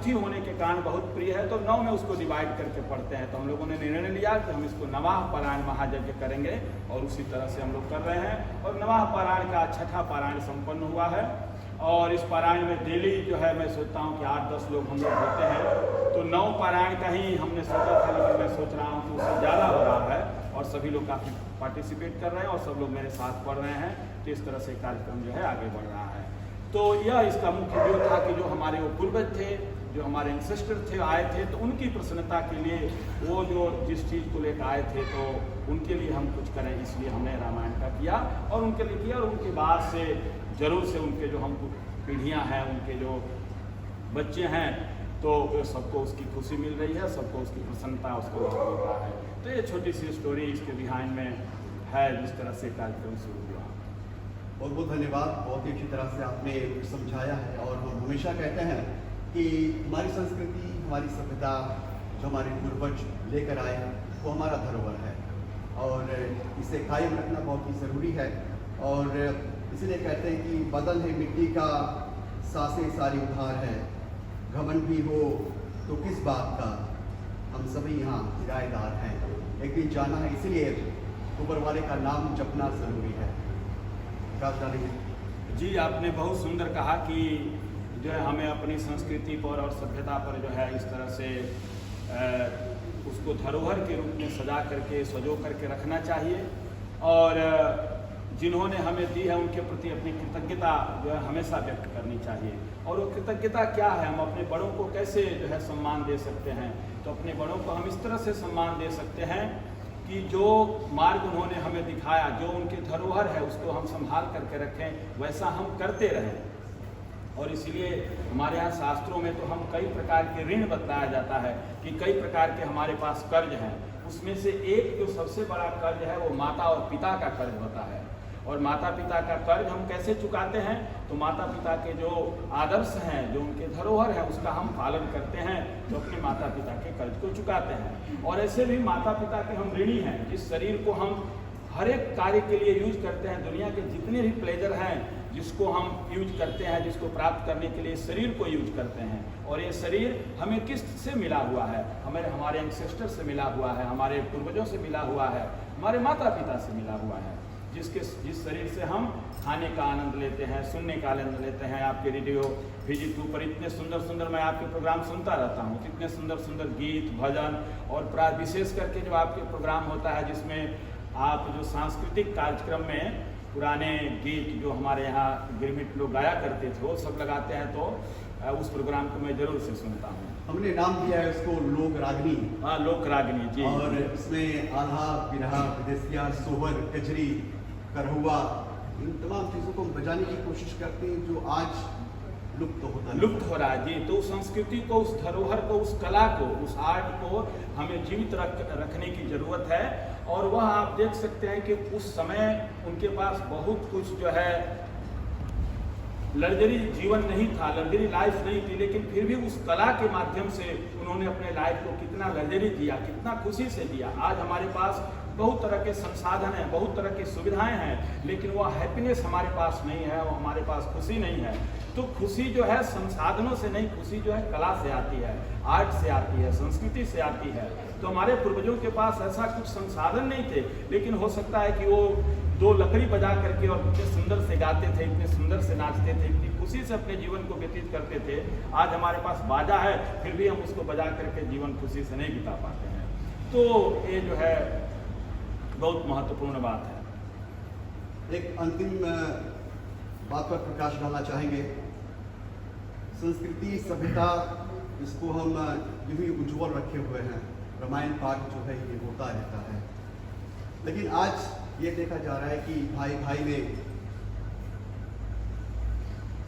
तिथि होने के कारण बहुत प्रिय है, तो 9 में उसको डिवाइड करके पढ़ते हैं। तो हम लोगों ने निर्णय लिया कि हम इसको नवाह पारायण महायज्ञ करेंगे और उसी तरह से हम लोग कर रहे हैं। और नवाह पारायण का 6ठा पारायण संपन्न हुआ है और इस पारायण में डेली जो है मैं सोचता हूँ कि 8-10 लोग हम लोग होते हैं। तो 9 पारायण का ही हमने सोचा था, लेकिन मैं सोच रहा हूँ कि उससे ज़्यादा हो रहा है और सभी लोग काफ़ी पार्टिसिपेट कर रहे हैं और सब लोग मेरे साथ पढ़ रहे हैं। तो इस तरह से कार्यक्रम जो है आगे बढ़ रहा है। तो यह इसका मुख्य जो था कि जो हमारे वो पूर्वज थे, जो हमारे एंसेस्टर थे, आए थे, तो उनकी प्रसन्नता के लिए वो जो जिस चीज़ को लेकर आए थे तो उनके लिए हम कुछ करें, इसलिए हमने रामायण का किया और उनके लिए किया। और उनके बाद से जरूर से उनके जो हम पीढ़ियाँ हैं, उनके जो बच्चे हैं, तो सबको उसकी खुशी मिल रही है, सबको उसकी प्रसन्नता उसको मिल रहा है। तो ये छोटी सी स्टोरी इसके बिहाइंड में है, जिस तरह से कार्यक्रम शुरू हुआ। बहुत बहुत धन्यवाद, बहुत ही अच्छी तरह से आपने समझाया है। और हम हमेशा कहते हैं कि हमारी संस्कृति, हमारी सभ्यता जो हमारे पूर्वज लेकर आए हैं वो हमारा धरोहर है और इसे कायम रखना बहुत ही ज़रूरी है। और इसलिए कहते हैं कि बदन है मिट्टी का, सांसें सारी उधार है, घमंड भी हो तो किस बात का, हम सभी यहाँ किराएदार हैं। एक दिन जाना है, इसलिए ऊपर वाले का नाम जपना ज़रूरी है। जी, आपने बहुत सुंदर कहा कि जो है हमें अपनी संस्कृति पर और सभ्यता पर जो है इस तरह से उसको धरोहर के रूप में सजा करके, सजो करके रखना चाहिए। और जिन्होंने हमें दी है उनके प्रति अपनी कृतज्ञता जो है हमेशा व्यक्त करनी चाहिए। और वो कृतज्ञता क्या है, हम अपने बड़ों को कैसे जो है सम्मान दे सकते हैं? तो अपने बड़ों को हम इस तरह से सम्मान दे सकते हैं कि जो मार्ग उन्होंने हमें दिखाया, जो उनके धरोहर है, उसको हम संभाल करके रखें, वैसा हम करते रहें। और इसलिए हमारे यहाँ शास्त्रों में तो हम कई प्रकार के ऋण बताया जाता है कि कई प्रकार के हमारे पास कर्ज हैं। उसमें से एक जो सबसे बड़ा कर्ज है वो माता और पिता का कर्ज होता है। और माता पिता का कर्ज हम कैसे चुकाते हैं? तो माता पिता के जो आदर्श हैं, जो उनके धरोहर हैं, उसका हम पालन करते हैं, तो अपने माता पिता के कर्ज को चुकाते हैं। और ऐसे भी माता पिता के हम ऋणी हैं। जिस शरीर को हम हर एक कार्य के लिए यूज करते हैं, दुनिया के जितने भी प्लेजर हैं जिसको हम यूज करते हैं, जिसको प्राप्त करने के लिए शरीर को यूज करते हैं। और ये शरीर हमें किस से मिला हुआ है? हमें हमारे एंसेस्टर से मिला हुआ है, हमारे पूर्वजों से मिला हुआ है, हमारे माता पिता से मिला हुआ है। जिस शरीर से हम खाने का आनंद लेते हैं, सुनने का आनंद लेते हैं। आपके रेडियो VG2 पर इतने सुंदर सुंदर मैं आपके प्रोग्राम सुनता रहता हूँ, इतने सुंदर सुंदर गीत, भजन और विशेष करके जो आपके प्रोग्राम होता है जिसमें आप जो सांस्कृतिक कार्यक्रम में पुराने गीत जो हमारे यहाँ गिरमिट लोग गाया करते थे वो सब लगाते हैं, तो उस प्रोग्राम को मैं जरूर से सुनता हूँ। हमने नाम दिया है उसको लोक रागनी। हाँ, लोक रागनी जी। और इसमें आल्हा, बिरहा, विदेसिया, सोहर, कजरी, करहुआ, इन तमाम चीज़ों को बजाने की कोशिश करते हैं जो आज लुप्त हो रहा है जी। तो उस संस्कृति को, उस धरोहर को, उस कला को, उस आर्ट को हमें जीवित रखने की ज़रूरत है। और वह आप देख सकते हैं कि उस समय उनके पास बहुत कुछ जो है लग्जरी जीवन नहीं था, लग्जरी लाइफ नहीं थी, लेकिन फिर भी उस कला के माध्यम से उन्होंने अपने लाइफ को कितना लग्जरी दिया, कितना खुशी से दिया। आज हमारे पास बहुत तरह के संसाधन हैं, बहुत तरह की सुविधाएं हैं, लेकिन वो हैप्पीनेस हमारे पास नहीं है, वो हमारे पास खुशी नहीं है। तो खुशी जो है संसाधनों से नहीं, खुशी जो है कला से आती है, आर्ट से आती है, संस्कृति से आती है। तो हमारे पूर्वजों के पास ऐसा कुछ संसाधन नहीं थे, लेकिन हो सकता है कि वो 2 लकड़ी बजा करके और इतने सुंदर से गाते थे, इतने सुंदर से नाचते थे, इतनी खुशी से अपने जीवन को व्यतीत करते थे। आज हमारे पास बाजा है, फिर भी हम उसको बजा करके जीवन खुशी से नहीं बिता पाते हैं। तो ये जो है बहुत महत्वपूर्ण बात है। एक अंतिम बात पर प्रकाश डालना चाहेंगे। संस्कृति, सभ्यता, इसको हम यूं ही उज्ज्वल रखे हुए हैं। रामायण पाठ जो है ये होता रहता है, लेकिन आज ये देखा जा रहा है कि भाई भाई में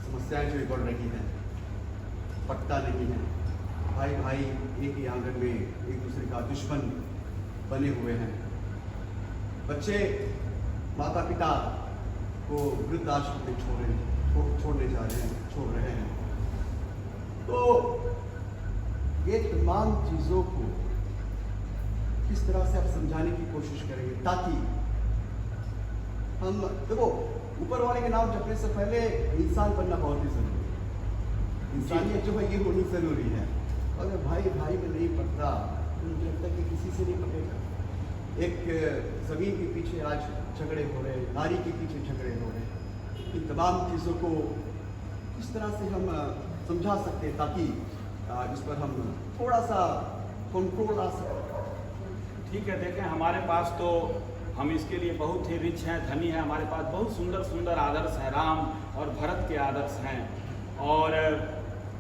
समस्याएं जो बढ़ रही हैं, पटता नहीं है। भाई भाई एक ही आंगन में एक दूसरे का दुश्मन बने हुए हैं। बच्चे माता पिता को वृद्धाश्रम में छोड़ रहे हैं। तो ये तमाम चीज़ों को किस तरह से आप समझाने की कोशिश करेंगे ताकि हम देखो, ऊपर वाले के नाम जपने से पहले इंसान बनना बहुत ही जरूरी है। इंसानियत जो है ये होनी ज़रूरी है। अगर भाई भाई में नहीं पड़ता तो मुझे लगता है कि किसी से नहीं पड़ेगा। एक ज़मीन के पीछे आज झगड़े हो रहे, नारी के पीछे झगड़े हो रहे, इन तमाम चीज़ों को इस तरह से हम समझा सकते हैं ताकि इस पर हम थोड़ा सा कंट्रोल आ सके। ठीक है, देखें हमारे पास तो हम इसके लिए बहुत ही रिच हैं, धनी हैं। हमारे पास बहुत सुंदर सुंदर आदर्श हैं, राम और भरत के आदर्श हैं और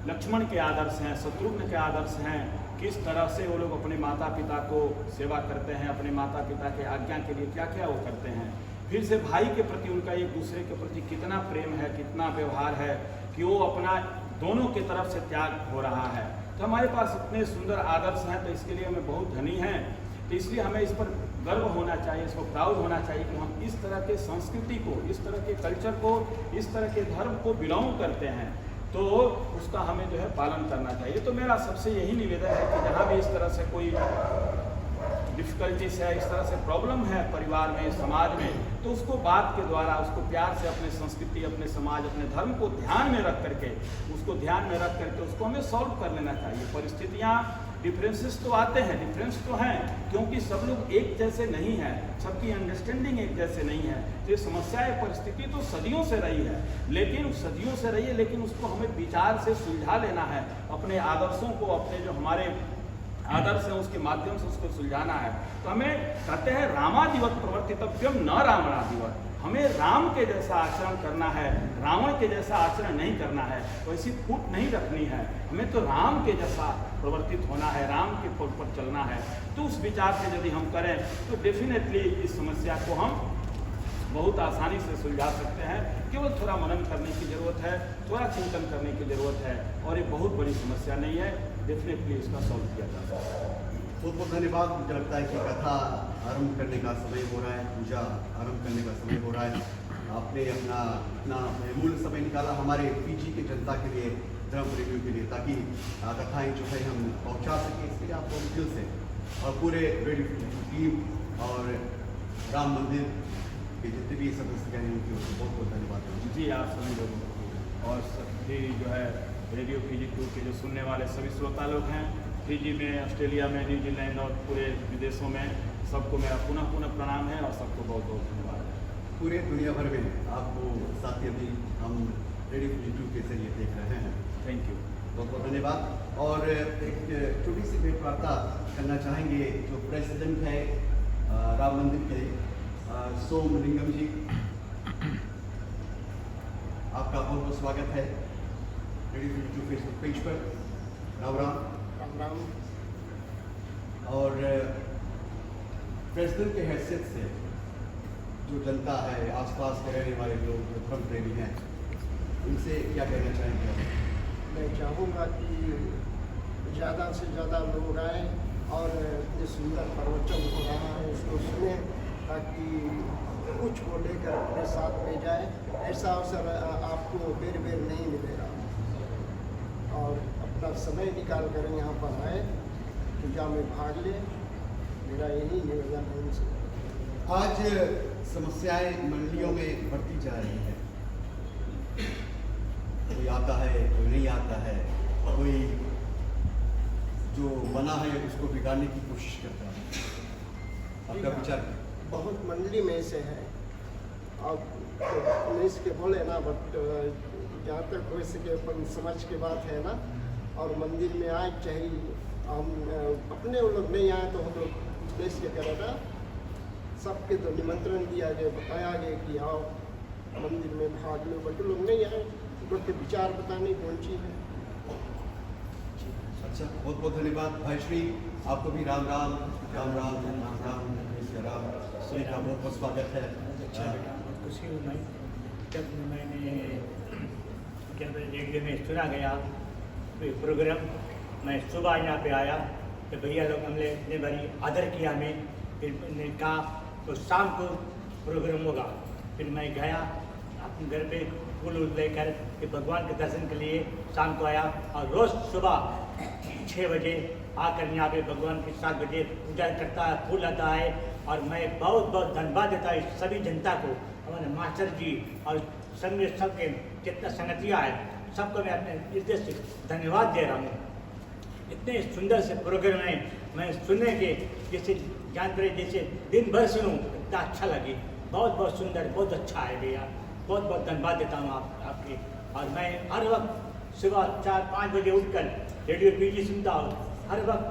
लक्ष्मण के आदर्श हैं, शत्रुघ्न के आदर्श हैं। किस तरह से वो लोग अपने माता पिता को सेवा करते हैं, अपने माता पिता के आज्ञा के लिए क्या क्या वो करते हैं। फिर से भाई के प्रति उनका एक दूसरे के प्रति कितना प्रेम है, कितना व्यवहार है कि वो अपना दोनों की तरफ से त्याग हो रहा है। तो हमारे पास इतने सुंदर आदर्श हैं, तो इसके लिए हमें बहुत धनी हैं। तो इसलिए हमें इस पर गर्व होना चाहिए, इसको प्राउड होना चाहिए कि हम इस तरह के संस्कृति को, इस तरह के कल्चर को, इस तरह के धर्म को बिलोंग करते हैं, तो उसका हमें जो है पालन करना चाहिए। तो मेरा सबसे यही निवेदन है कि जहाँ भी इस तरह से कोई डिफ़िकल्टीज है, इस तरह से प्रॉब्लम है परिवार में, समाज में, तो उसको बात के द्वारा, उसको प्यार से अपने संस्कृति, अपने समाज, अपने धर्म को ध्यान में रख करके, उसको हमें सॉल्व कर लेना चाहिए। परिस्थितियाँ, डिफरेंसेस तो आते हैं, डिफरेंस तो हैं, क्योंकि सब लोग एक जैसे नहीं हैं, सबकी अंडरस्टैंडिंग एक जैसे नहीं है। तो ये समस्या, परिस्थिति तो सदियों से रही है, लेकिन उसको हमें विचार से सुलझा लेना है। अपने आदर्शों को, अपने जो हमारे आदर्श है उसके माध्यम से उसको सुलझाना है। तो हमें कहते हैं रामादिवत प्रवर्तितव्यम न रावणादिवत, हमें राम के जैसा आचरण करना है, रावण के जैसा आचरण नहीं करना है, वैसी फूट नहीं रखनी है। हमें तो राम के जैसा प्रवर्तित होना है, राम के पर चलना है। तो उस विचार से यदि हम करें तो डेफिनेटली इस समस्या को हम बहुत आसानी से सुलझा सकते हैं। केवल थोड़ा मनन करने की ज़रूरत है, थोड़ा चिंतन करने की ज़रूरत है, और ये बहुत बड़ी समस्या नहीं है। डेफिनेटली इसका सॉल्व किया जा सकता है। बहुत बहुत धन्यवाद। मुझे लगता है कि कथा आरंभ करने का समय हो रहा है, पूजा आरंभ करने का समय हो रहा है। आपने अपना मूल समय निकाला हमारे पीजी की जनता के लिए, धर्म रेडियो के लिए, ताकि कथाएँ जो है हम पहुँचा सकें। इसके लिए आपको दिल से और पूरे रेडियो टीम और राम मंदिर के जितने भी सदस्य हैं उनकी ओर से बहुत बहुत धन्यवाद जी। आप सभी लोगों को और सभी जो है रेडियो पीजी 2 के जो सुनने वाले सभी श्रोता लोग हैं, फिजी में, ऑस्ट्रेलिया में, न्यूजीलैंड और पूरे विदेशों में, सबको मेरा पुनः प्रणाम है और सबको बहुत बहुत धन्यवाद है। पूरे दुनिया भर में आपको साथी अभी हम रेडियो पीजी 2 के जरिए देख रहे हैं। थैंक यू, बहुत बहुत धन्यवाद। और एक छोटी सी भेंट वार्ता करना चाहेंगे जो प्रेसिडेंट है राम मंदिर के, सोमलिंगम जी, आपका बहुत बहुत स्वागत है रेडियो पीजी 2 फेसबुक पेज पर। राम राम। राम राम। और प्रेसिडेंट के हैसियत से जो जनता है, आसपास के रहने वाले लोग जो धर्म प्रेमी हैं, उनसे क्या कहना चाहेंगे? मैं चाहूँगा कि ज़्यादा से ज़्यादा लोग आएँ और ये सुंदर प्रवचन हो रहा है उसको सुने, ताकि कुछ को लेकर अपने साथ में जाए। ऐसा अवसर आपको बेर बेर नहीं मिलेगा, और अपना समय निकाल कर यहाँ पर आए, पूजा में भाग ले। मेरा यही निवेदन है उनसे। आज समस्याएं मंडलियों में बढ़ती जा रही है। कोई आता है, कोई नहीं आता है, कोई जो बना है उसको बिगाड़ने की कोशिश करता है। आपका विचार? बहुत मंडली में से है, और तो इसके बोले ना, बट जहाँ तक हो सके अपन समझ के बात है ना, और मंदिर में आए, चाहे हम अपने वो लोग नहीं आए तो हम लोग देश के करेगा, सबके तो निमंत्रण दिया गया, बताया गया कि आओ मंदिर में भाग लो, बट लोग नहीं आए, तो विचार बताने कौन चीज़ है। अच्छा, बहुत बहुत धन्यवाद भाई श्री। आपको भी राम राम। राम राम। राम राम। सभी का बहुत बहुत स्वागत है। अच्छा बेटा, बहुत खुशी हूँ मैं, जब मैंने क्या रेडियो में सुना गया प्रोग्राम, मैं सुबह यहाँ पे आया तो भैया लोग हमने इतने बड़ी आदर किया हमें, फिर ने कहा तो शाम को प्रोग्राम होगा। फिर मैं गया अपने घर पे फूल लेकर कि भगवान के दर्शन के लिए शाम को आया, और रोज़ सुबह 6 बजे आकर यहाँ पे भगवान की 7 बजे पूजा करता है, फूल आता है। और मैं बहुत बहुत धन्यवाद देता हूँ सभी जनता को, हमारे मास्टर जी और संग सबके जितना संगतियाँ है सबको मैं अपने हृदय से धन्यवाद दे रहा हूँ। इतने सुंदर से प्रोग्राम है, मैं सुनने के जैसे जानते रहे जैसे दिन भर सुनूँ इतना अच्छा लगे। बहुत बहुत सुंदर, बहुत अच्छा है भैया, बहुत बहुत धन्यवाद देता हूँ आपके। और मैं हर वक्त सुबह 4-5 बजे उठकर रेडियो पीजी सुनता हूँ। हर वक्त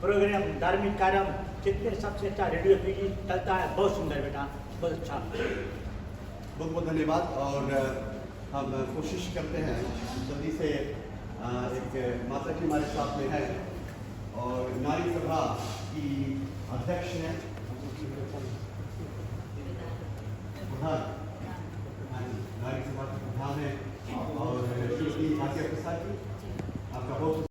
प्रोग्राम, धार्मिक कार्यक्रम जितने सबसे अच्छा रेडियो पीजी चलता है। बहुत सुंदर बेटा, बहुत अच्छा। बहुत बहुत धन्यवाद। और हम कोशिश करते हैं जल्दी से एक माता जी हमारे साथ में है और नारी सभा की अध्यक्ष हैं प्रधान, नारी सभा के प्रधान है और श्री आसिया प्रसाद जी, आपका बहुत